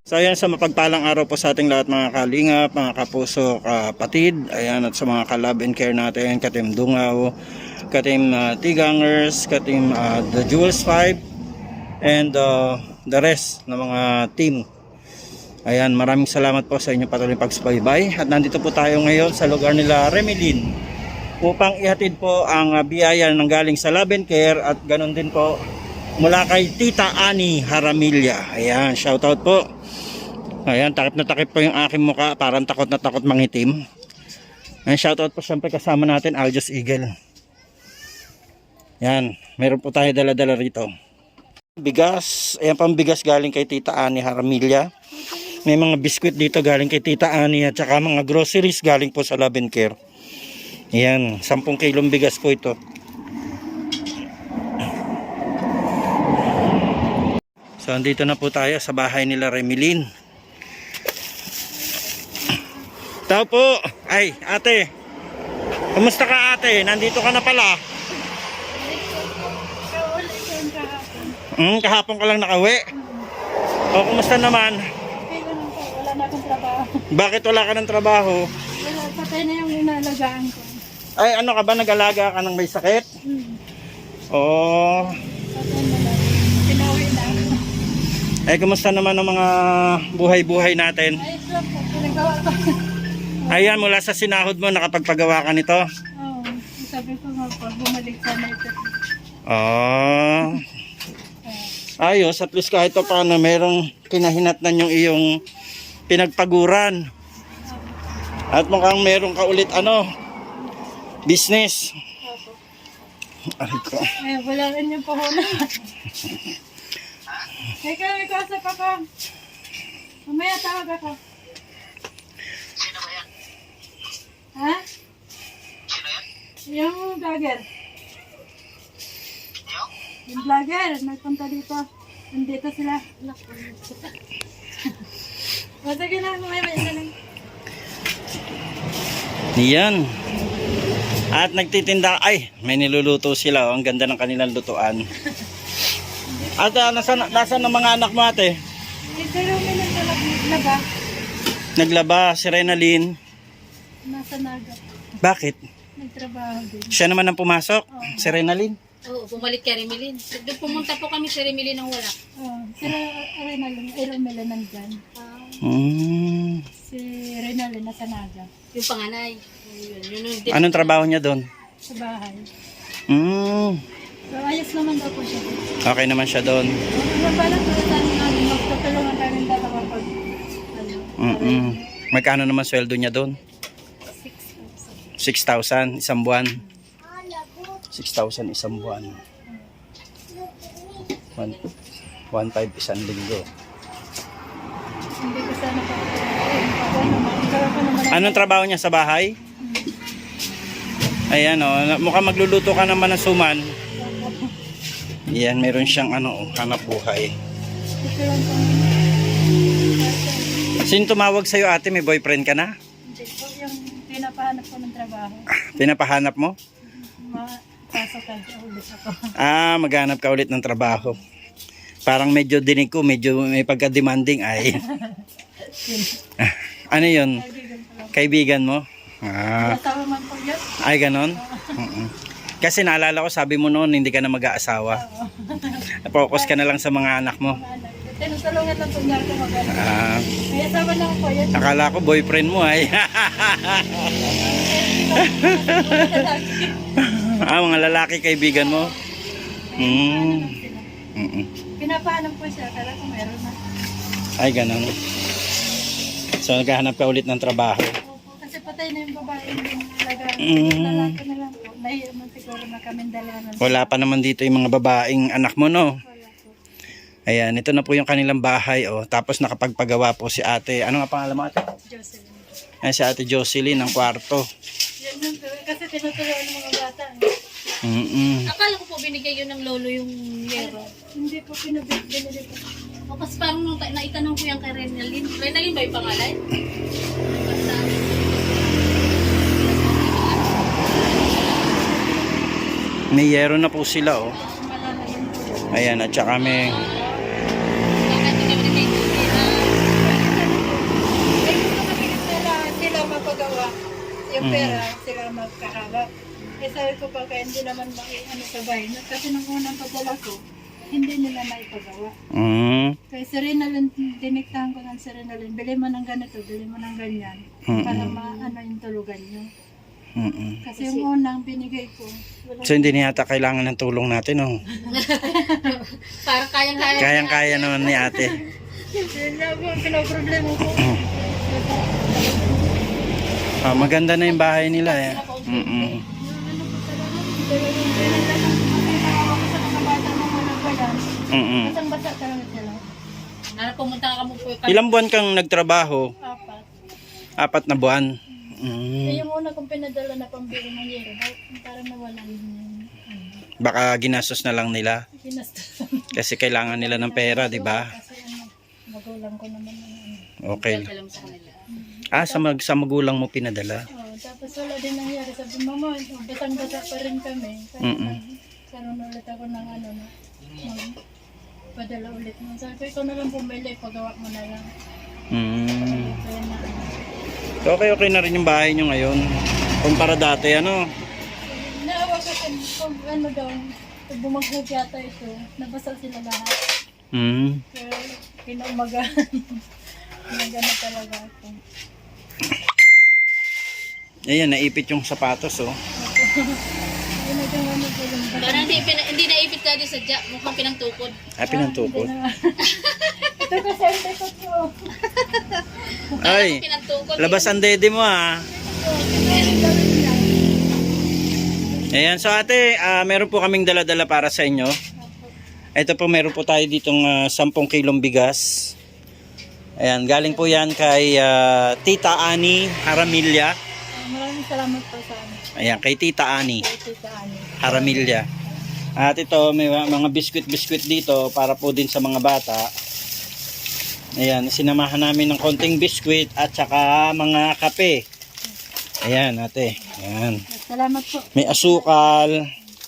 So ayan, sa mapagpalang araw po sa ating lahat mga kalingap, mga kapuso, kapatid. Ayan, at sa mga ka-love and care natin, ka-team Dungaw, ka-team Tigangers, ka-team The Jewels 5, and the rest ng mga team. Ayan, maraming salamat po sa inyong patuloy pagsubaybay. At nandito po tayo ngayon sa lugar nila Remilin upang ihatid po ang biyaya ng galing sa love and care at ganun din po mula kay Tita Ani Haramilla. Ayan, shoutout po. Ayan, takip na takip po yung aking muka, parang takot na takot mangitim. Ayan, shoutout po siyempre kasama natin, Aljos Eagle. Ayan, meron po tayo dala-dala rito. Bigas, ayan pang bigas galing kay Tita Ani Haramilla. May mga biskwit dito galing kay Tita Ani at saka mga groceries galing po sa Love and Care. Ayan, 10 kilong bigas po ito. So, andito na po tayo sa bahay nila Remilin. Tao po. Ay, ate. Kumusta ka, ate? Nandito ka na pala. Kahapon ka lang nakauwi. O, kumusta naman? Okay lang po. Wala na akong trabaho. Bakit wala ka ng trabaho? Wala, patay na yung inalagaan ko. Ay, ano ka ba? Nag-alaga ka ng may sakit? Oo. Patay na lang. Pinawi na ako. Ay, kumusta naman ang mga buhay-buhay natin? Ayos lang po. Pinagawa ko. Ayan, mula sa sinahod mo, nakapagpagawa ka nito? Oo. Sabi ko nga po, bumalik sana ito. Ah. Ayos, at least kahit pa paano merong kinahinatnan yung iyong pinagpaguran. At mukhang meron ka ulit business. Ay ko. Ay, wala rin yung puhunan. Ikaw sa papa. Mamaya tawag ako. Sino ba yan? Ha? Sino yan? Yung vlogger. Yung? Yung vlogger, nagpunta dito. Nandito sila. O sige lang, mamaya na lang. Yan. At nagtitinda, ay, may niluluto sila. Ang ganda ng kanilang lutuan. At nasaan ang mga anak mo, ate? Pero may naglaba. Naglaba, si Renalyn. Nasa Naga. Bakit? Nagtrabaho din. Siya naman ang pumasok? Si Renalyn? Oo, bumalik kay Remilin. Doon pumunta po kami si Remilin nang wala. Sila Renalyn nandyan. Si Renalyn nasa Naga. Yung panganay. Yun. Anong trabaho niya doon? Sa bahay. So ayos naman daw po siya. Okay naman siya doon. Magbabalak ko sa namin magtutulungan kami dalawa pag Magkano naman sweldo niya doon? 6,000 isang buwan. 6,000 isang buwan. 1,500 isang linggo. Hindi ko sana pa. Anong trabaho niya sa bahay? Ayan mukhang magluluto ka naman ng suman. Yan, meron siyang hanap buhay. Ito lang po. Sino tumawag sa'yo, ate? May boyfriend ka na? Hindi po yung pinapahanap ko ng trabaho. Pinapahanap mo? Pasok ka ulit ako. Maghanap ka ulit ng trabaho. Parang medyo dinig ko, medyo may pagka-demanding ay. Ano yun? Kaibigan mo? Asawa man po yun. Ay, ganon? Kasi naalala ko, sabi mo noon, hindi ka na mag-aasawa. Focus ka na lang sa mga anak mo. Tinutulungan lang po niya ako mag-anak. May asawa lang po yun. Akala ko boyfriend mo ay. Mga lalaki kaibigan mo. Pinapahanap po siya. Kala ko meron na. Ay, ganon. So, naghahanap ka ulit ng trabaho. Opo, kasi patay na yung babae yung alagaan. Lalaki na lang po. Nahiya man siguro na kami dalawa. Wala pa naman dito yung mga babaeng anak mo, no? Wala po. Ayan, ito na po yung kanilang bahay, Tapos nakapagpagawa po si ate. Ano nga pangalan mo, ate? Jocelyn. Ayan, si ate Jocelyn, ng kwarto. Yan lang po. Kasi tinutulungan ng mga bata. Akala ko po binigay yun ng lolo yung yero. Hindi po binili po. O kasi parang nung naitanong ko yan kay Renalyn. Renalyn ba yung pangalan? Basta. May yero na po sila, Malalagyan po. Ayan, at saka may Bakit hindi kami nagtitira? magpagawa. Yung pera, sila magkahawak. Eh sabi ko pa kaya hindi naman ano sa bahay. Kasi nung unang padala ko, hindi nila maipagawa. Kaya si Rinalyn, diniktahan ko ng si Rinalyn, bili mo ng ganito, bili mo ng ganyan. Para maano yung tulugan nyo. Kasi yung unang binigay ko, wala. So hindi niya yata kailangan ng tulong natin, oh. Para kayang-kaya. Kayang-kaya naman ni ate. Yun na po, pinaproblema ko. Maganda na yung bahay nila, eh. Ano po talaga, talagang pinaglalang makita ako sa mga bata na walang bayan. Basang-basa talaga sila. Pumunta ka mo po. Ilang buwan kang nagtrabaho? 4. 4 na buwan. Eh, yung una kong pinadala na pambili ng yero, parang nawalan yung Baka ginastos na lang nila. ginastos. Kasi kailangan nila ng pera, di ba? Kasi magulang ko naman ng Okay. Alam sa kanila. Sa magulang mo pinadala. tapos wala din nangyari. Sabi, mama, basang-basa pa rin kami. Kaya karoon ulit ako ng ano na, padala ulit. Sabi ko, ikaw na lang bumili, pagawa mo na lang. Kaya na, Okay na rin yung bahay nyo ngayon. Kumpara dati, ano? naawa ko kung ano daw, bumaglag yata ito, nabasa sila lahat. Kaya pinaumagaan. Pinagana talaga ako. Ayan, naipit yung sapatos, oh. Pinagano ko yung Parang hindi naipit ka din sa dya. Mukhang pinangtukod. Pinantukod. ito kasi ang tekot ko. Ay, Pinangtukod. labas ang dede mo, ah. Ayan, so ate, meron po kaming dala-dala para sa inyo. Ito po, meron po tayo ditong 10 kilong bigas. Ayan, galing po yan kay Tita Ani Haramilla. Maraming salamat po sa amin. Ayan, kay Tita Ani Tita Ani. Haramilla. At ito, may mga biskwit-biskwit dito para po din sa mga bata. Ayan, sinamahan namin ng konting biskwit at saka mga kape. Ayan, ate. Ayan. Salamat po. May asukal.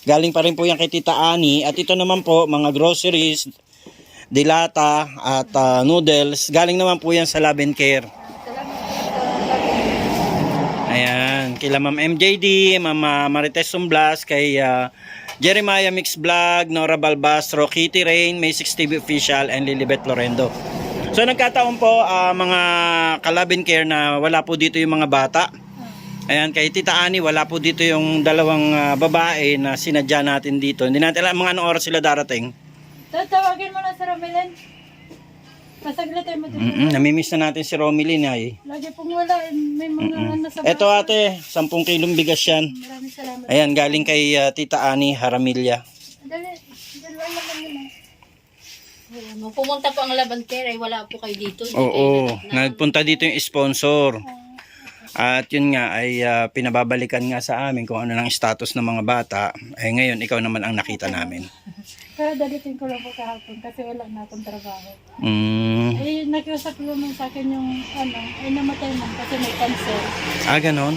Galing pa rin po yan kay Tita Ani. At ito naman po, mga groceries, dilata at noodles. Galing naman po yan sa Love and Care. Salamat po sa Ayan, kila Ma'am MJD, Ma'am Marites Sumblas, kay Jeremiah Mix Vlog, Nora Balbastro, Kitty Rain, May 6 TV Official, and Lilibet Lorendo. So nagkataon po mga ka-Love and Care na wala po dito yung mga bata. Ayan, kay Tita Ani, wala po dito yung dalawang babae na sinadya natin dito. Hindi natin alam mga anong oras sila darating. Tatawagin mo na si Romelin. Pasaglit tayo mo dito. Namimiss na natin si Romelin ay. Lagi pong wala. May mga ano sa Eto ate, 10 kilong bigas yan. Maraming salamat. Ayan, galing kay Tita Ani Haramilla. Dali. Dalawa lang yun. Nung pumunta po ang Laban Care, ay wala po kayo dito. Oo, nagpunta dito yung sponsor. At yun nga ay pinababalikan nga sa amin kung ano lang status ng mga bata. Ay ngayon, ikaw naman ang nakita namin. Kaya dalitin ko lang po kahapon kasi wala na akong trabaho. Eh, nakiusap naman sa akin yung ano, ay namatay man kasi may cancer. Ganon.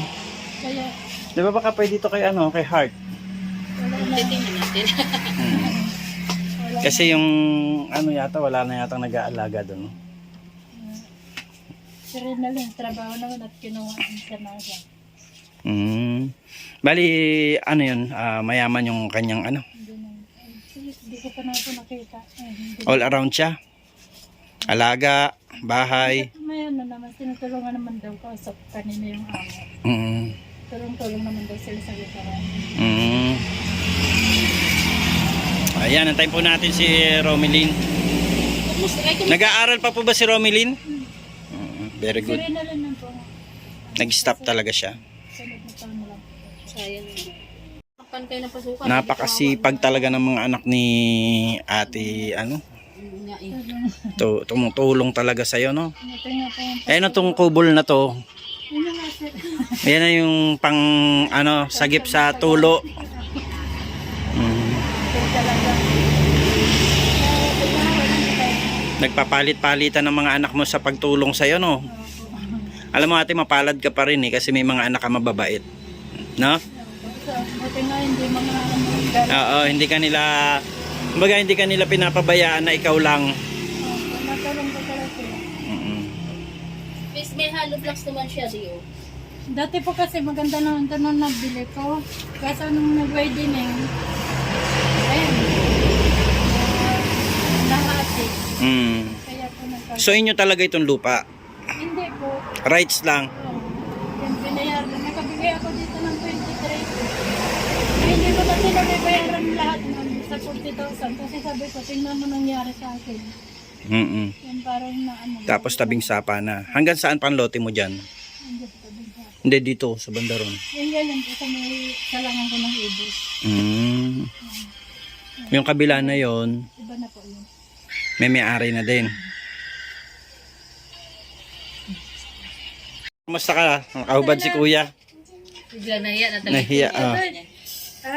Kaya Di ba baka pwede dito kay kay Heart? wala na. Titingnan natin. Kasi yung yata, wala na yata nag-aalaga doon. Sira na lang, trabaho naman at kinuha sa nasa. Bali, yun, mayaman yung kanyang Hindi ko pa na ito nakita. all around siya. Alaga, bahay. May ano naman, tinutulungan naman daw ko sa kanina yung amo. Tulong-tulong naman daw sila sa gitaran. Ayan, antayin po natin si Romelin. Nag-aaral pa po ba si Romelin? Very good. Sira na lang lang po. Nag-stop talaga siya. Sunod na taon na lang. Sayang. Kapan kayo napasukan? Napakasipag talaga ng mga anak ni ate, Nga eh. tumutulong talaga sa'yo, no? Ito nga po yung Ayun na tong kubol na to. Yun na nga sir. Ayan na yung pang, sagip sa tulo. Ito talaga. Nagpapalit-palitan ng mga anak mo sa pagtulong sa'yo, no? Alam mo ate, mapalad ka pa rin kasi may mga anak ka mababait. No? Buti nga hindi mga ano. Oo, hindi ka nila pinapabayaan na ikaw lang. Nagkaroon ko talaga sila. Miss, may hollow blocks naman siya, Dio. Dati po kasi maganda naman ito nung nabili ko. Kaso nung nag-wedding ayun, nahati. Kaya po nagkakaroon. So inyo talaga itong lupa? Hindi po. Rights lang? Yung binayaran, nakabigay ako dito ng 23. Hindi ko kasi nabibayaran lahat sa 40,000 kasi sabi ko, tingnan mo nangyari sa akin. Yung parang na ano. Tapos tabing sapa na. Hanggang saan pang lote mo dyan? Hindi po tabing sa. Hindi, dito sa Bandaron. Yung ganyan po sa may salangan ko ng ibos. Yung kabila na yon, Iba na po yun. may-ari na din. Kumusta ka? Nakahubad si kuya? Bigla nahiya. Nahiya, Ha?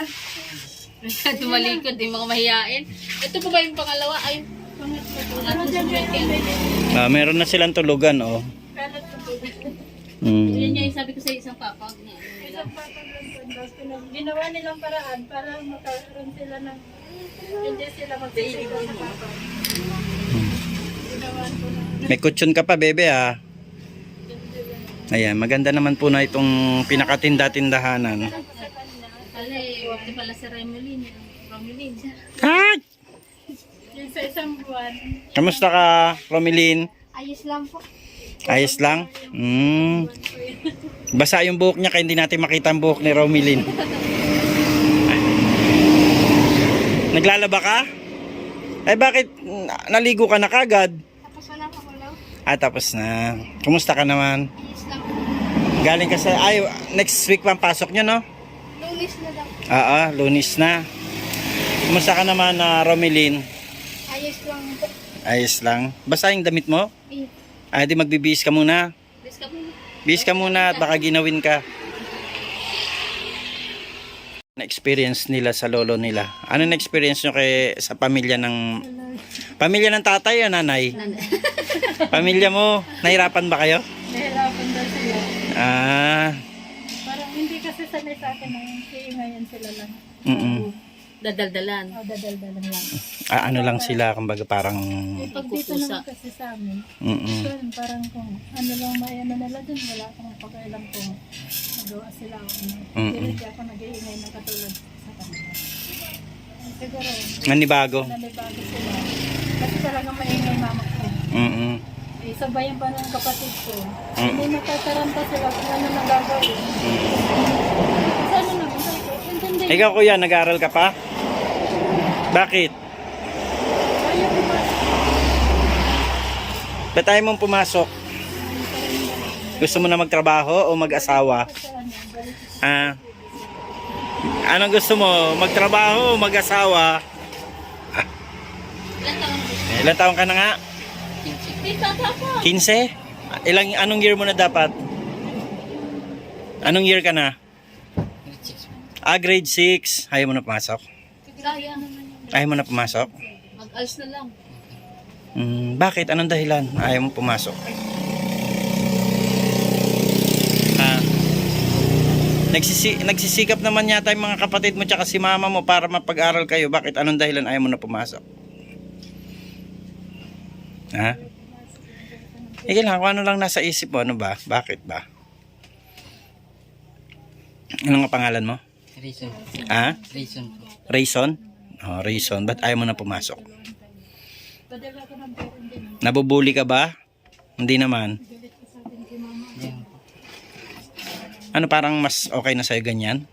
Tumalikod, yung mga mahiyain. Ito po ba yung pangalawa? Ay, Ano dyan yung Meron na silang tulugan, oh. kalat ko po. yun nga yung sabi ko sa isang papag na ano nila. Isang papaglantan, ginawa nilang paraan para magkaroon sila ng hindi sila magsisiko sa papag. Ginawa ko na. May kutsyon ka pa, bebe, ah. Ayan, maganda naman po na itong pinakatinda-tindahanan. Kala wala pala si Romilin. Ah! Yung sa isang buwan, Kamusta ka, Romilin? ayos lang po. Ayos lang? Basa yung buhok niya kaya hindi natin makita ang buhok ni Romilin. Naglalaba ka? Eh bakit naligo ka na kagad? Tapos wala pa wala. Tapos na. Kumusta ka naman? Ayos lang. Galing ka sa... next week pang pasok nyo, no? Lunis na lang. Lunis na. Kumusta ka naman, Romilin? Ayos lang po. Ayos lang. Basa yung damit mo? Di magbibihis ka muna. Bis ka muna. Bihis ka muna at baka ginawin ka. Na-experience nila sa lolo nila. Ano na-experience nyo sa pamilya ng... Pamilya ng tatay o nanay? Pamilya mo, nahirapan ba kayo? Nahirapan daw sila. Parang hindi kasi sanay sa akin na yung ngayon sila lang. Dadaldalan. Dadaldalan lang. Ano lang sila, kumbaga parang... Pag dito naman kasi sa amin, so, parang kung ano lang may ano nila dun, wala akong pakialam kung nagawa sila o ano. Hindi ako nag-iingay na katulad sa kanila. Siguro, Nanibago. nanibago sila. Kasi talagang maingay mama ko. Sabayan pa ng kapatid ko. Hindi natataranta sila kung ano nang gagawin. Kasi ano naman, sabi ko, intindi. Ikaw kuya, nag-aaral ka pa? Bakit? Ayaw ko pa. Ba't ayaw mong pumasok? Gusto mo na magtrabaho o mag-asawa? Sa ano, balik Anong gusto mo? Magtrabaho o mag-asawa? Ilan taon Ilan taon mo? ka na nga? Di bata pa. 15? Anong year mo na dapat? Anong year ka na? Grade 6. Ayaw mo na pumasok? Sayang. Ayaw mo na pumasok? Mag-alis na lang. Bakit? Anong dahilan? Ayaw mo pumasok? Nagsisikap naman yata yung mga kapatid mo tsaka si mama mo para mapag-aral kayo. Bakit? Anong dahilan ayaw mo na pumasok? Ikaw lang, kung ano lang nasa isip mo, ano ba? Bakit ba? Ano nga pangalan mo? Reason. Reason po. Rayson? Rayson. Ba't ayaw mo na pumasok? padala ko ng pera din. Nabubuli ka ba? Hindi naman. Galit ko sa akin si mama. Yan. Ano, parang mas okay na sa'yo ganyan?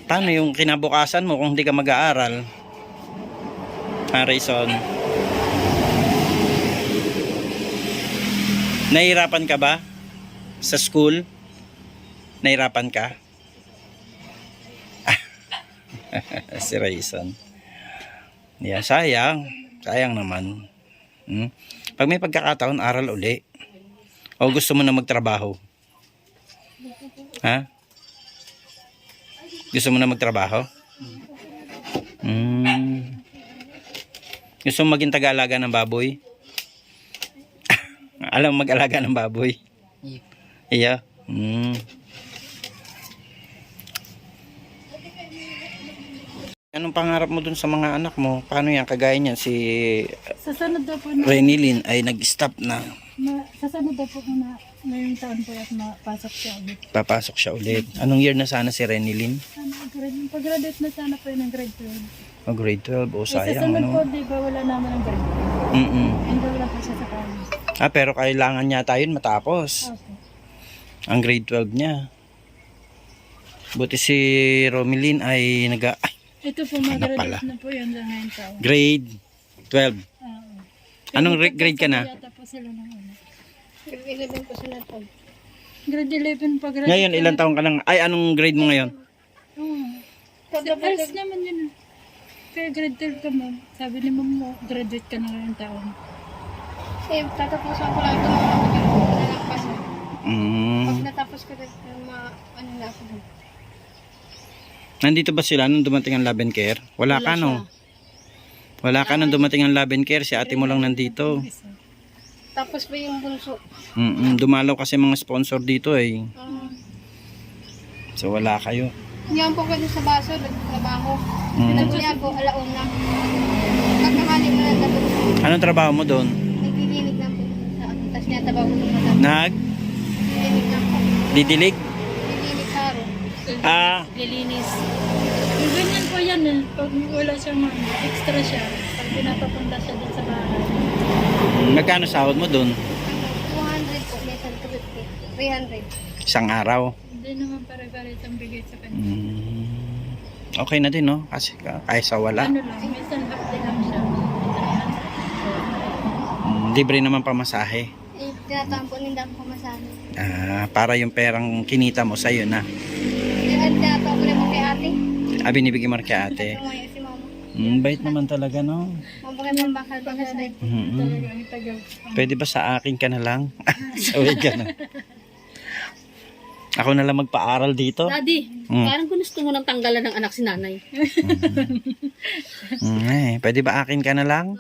Paano yung kinabukasan mo kung hindi ka mag-aaral? Rayson. Nahihirapan ka ba? Sa school? Nahihirapan ka? Si Rayson. Yeah, sayang. Sayang naman. Pag may pagkakataon, aral uli. O gusto mo na magtrabaho? Ha? Gusto mo na magtrabaho? Gusto mo maging taga-alaga ng baboy? Alam mo mag-alaga ng baboy? Iya. Anong pangarap mo dun sa mga anak mo? Paano yan? Kagaya niyan, si Sa sunod daw po na, Renilyn ay nag-stop na. sa sunod daw po na Ngayong taon po at mapasok siya ulit. Papasok siya ulit. Anong year na sana si Renilyn? Pag-graduate na sana po yun ng grade 12. Oh, grade 12. O, Sa sayang, sunod po, ano? di ba wala naman ang grade 12. Mm-mm. Enroll lang po siya sa college. Pero kailangan niya tayo matapos. Opo. Ang grade 12 niya. Buti si Romilyn ay Ito po, pala. mag-graduate na po yun sa ngayong taon. grade 12. Anong grade ka na? Yata po sila ng ano. Grade 11 po sila po. Grade 11 pa graduate. Ngayon, ilang taong ka lang? Ay, anong grade mo ngayon? Arts naman yun. Kaya grade 12 ka mo. Sabi ni mom mo, graduate ka na ngayong taon. Tatapusan ko lang ito mga nalagpasan. Mm. Pag natapos ko rin, ano na ako dun. Nandito ba sila nung dumating ang love and care? Wala ka, no? Wala ka nung dumating ang love and care. Si ate mo lang nandito. Tapos ba yung bunso? Dumalaw kasi mga sponsor dito eh. So wala kayo. Yan po ko dun sa baso, nagtrabaho. Mm. Nagkunya ko, alauna. Pagkakali mo na tapos, Anong trabaho mo doon? naglilinig lang po sa ano. Tapos niya tabaw ko ng matapos. Naglilinig lang po. Didilig? Naglilinig haro. Lilinis. Yung ganyan po yan eh. Pag wala siyang extra siya, pag pinapapunta siya dun sa bahay. Magkano sahod mo doon? 200 po, may 150. 300. Isang araw. Hindi naman pare-pare ang bigay sa kanya. Okay na din, no? Kasi kaysa wala. Ano lang, minsan half day lang siya. 300. Libre naman pamasahe. Tinatampo ninda ko masabi. Para yung perang kinita mo sa'yo na. Tinatampo ko rin mo kay ate. Binibigyan mo rin kay ate. Tumayo si mama. Bait naman talaga, no? Mabagay mambakal pa sa side. Talaga ang tagaw. Pwede ba sa akin ka na lang? Saway ka na. Ako na lang magpa-aral dito. Daddy, parang gusto mo nang tanggalan ng anak si nanay. Pwede ba akin ka na lang?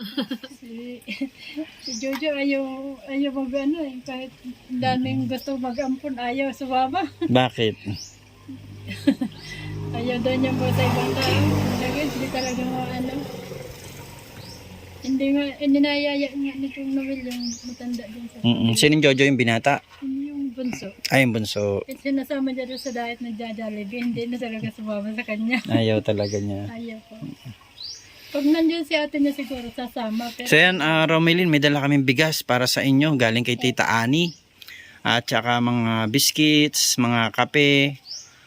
Si Jojo ayaw mag ano eh. Kahit daming gusto mag-ampun, ayaw sumama. Bakit? Ayaw daw niya po sa ibang tao. Talaga, hindi talaga mga ano. Hindi nayaya nga nitong Noel yung matanda din sa Sinong Jojo yung binata? yung bunso. Ay, yung bunso. At sinasama niya doon sa diet ng Jollibee, hindi na talaga sumama sa kanya. Ayaw talaga niya. Ayaw po. Pag nandiyan si ate niya siguro sasama. Pero So yan, Romelyn, may dala kaming bigas para sa inyo. Galing kay Tita Ani. At saka mga biscuits, mga kape,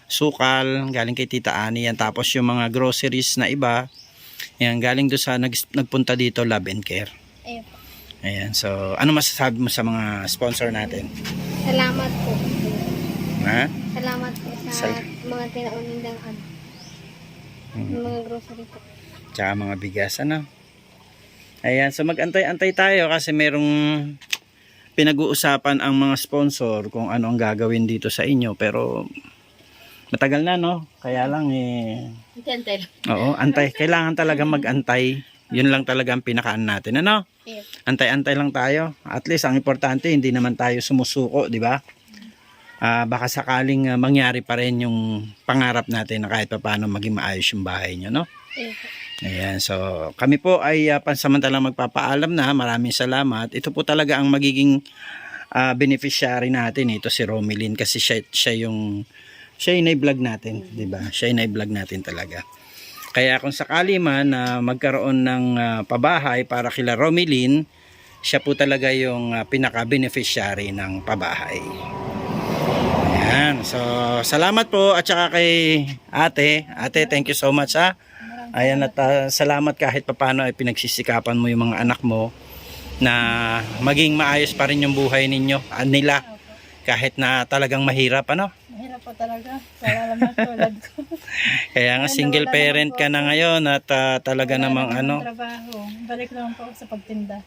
sukal. Galing kay Tita Ani. Yan. Tapos yung mga groceries na iba. Yan, galing doon sa nagpunta dito, Love and Care. Ayun po. Ayan. So, ano masasabi mo sa mga sponsor natin? Salamat po. Ha? Salamat po sa Sal- mga tinaunindang ano. Mga grocery po. Tsaka mga bigas, ano? Ayan. So, mag-antay-antay tayo kasi merong pinag-uusapan ang mga sponsor kung ano ang gagawin dito sa inyo. Pero, matagal na, no? Kaya lang, Antay lang. oo, antay. Kailangan talaga mag-antay. Yun lang talaga ang pinakaan natin, ano? Yes. Antay-antay lang tayo. At least, ang importante, hindi naman tayo sumusuko, di ba? Baka sakaling mangyari pa rin yung pangarap natin na kahit pa paano maging maayos yung bahay nyo, no? Yes. Ayan, so kami po ay pansamantalang magpapaalam na. Maraming salamat. Ito po talaga ang magiging beneficiary natin. Ito si Romelyn kasi siya yung na-vlog natin, 'di ba? Siya yung na-vlog natin talaga. Kaya kung sakali man na magkaroon ng pabahay para kila Romelyn, siya po talaga yung pinaka-beneficiary ng pabahay. Ayan, so salamat po at saka kay ate. Ate, thank you so much ha. Ayan, at salamat kahit papano ay pinagsisikapan mo yung mga anak mo na maging maayos pa rin yung buhay ninyo, nila. Kahit na talagang mahirap, ano? mahirap po talaga. Wala naman tulad ko. Kaya nga single parent ka na ngayon at talaga namang ano. Trabaho. Balik naman po ako sa pagtinda.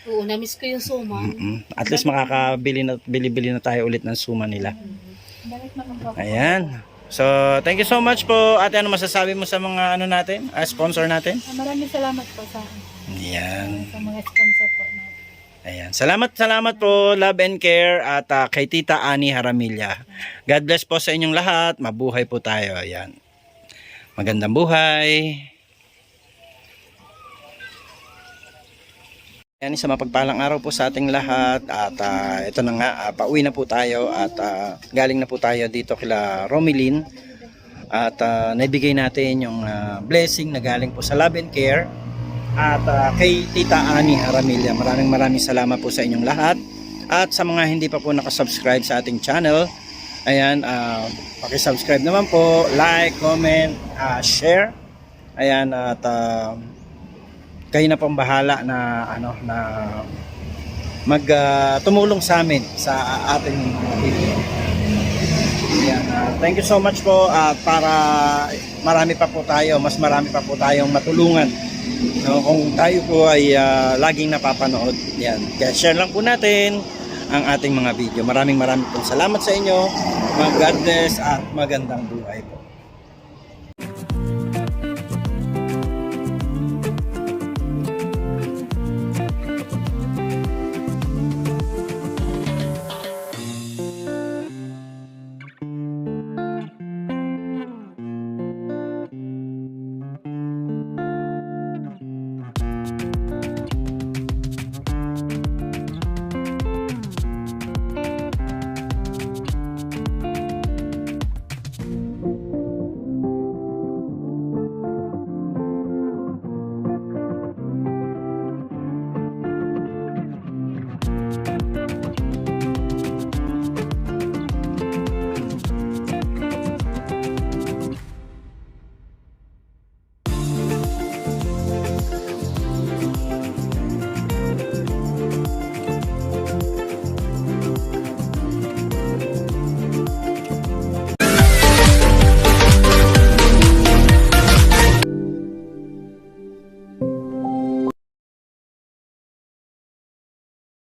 Oo, na-miss ko yung suma. At least makakabili na bili-bili na tayo ulit ng suma nila. Balik naman po ako. Ayan. So, thank you so much po. Ate, ano masasabi mo sa mga ano natin, sponsor natin? Maraming salamat po Ayan. sa mga sponsor po. Ayan. Salamat po, Love and Care at kay Tita Ani Haramilla. God bless po sa inyong lahat. Mabuhay po tayo. Ayan. Magandang buhay. Yan, isang mapagpalang araw po sa ating lahat at ito na nga, pauwi na po tayo at galing na po tayo dito kila Romelyn at naibigay natin yung blessing na galing po sa Love and Care at kay Tita Ani Aramilla. Maraming salamat po sa inyong lahat at sa mga hindi pa po nakasubscribe sa ating channel, ayan, pakisubscribe naman po, like, comment, share, ayan, at kayo na pong bahala na tumulong sa amin sa ating video. Ayan, thank you so much po at para marami pa po tayo, mas marami pa po tayong matulungan. No, kung tayo po ay laging napapanood. Yan. Kaya share lang po natin ang ating mga video. Maraming pong salamat sa inyo. God bless at magandang buhay po.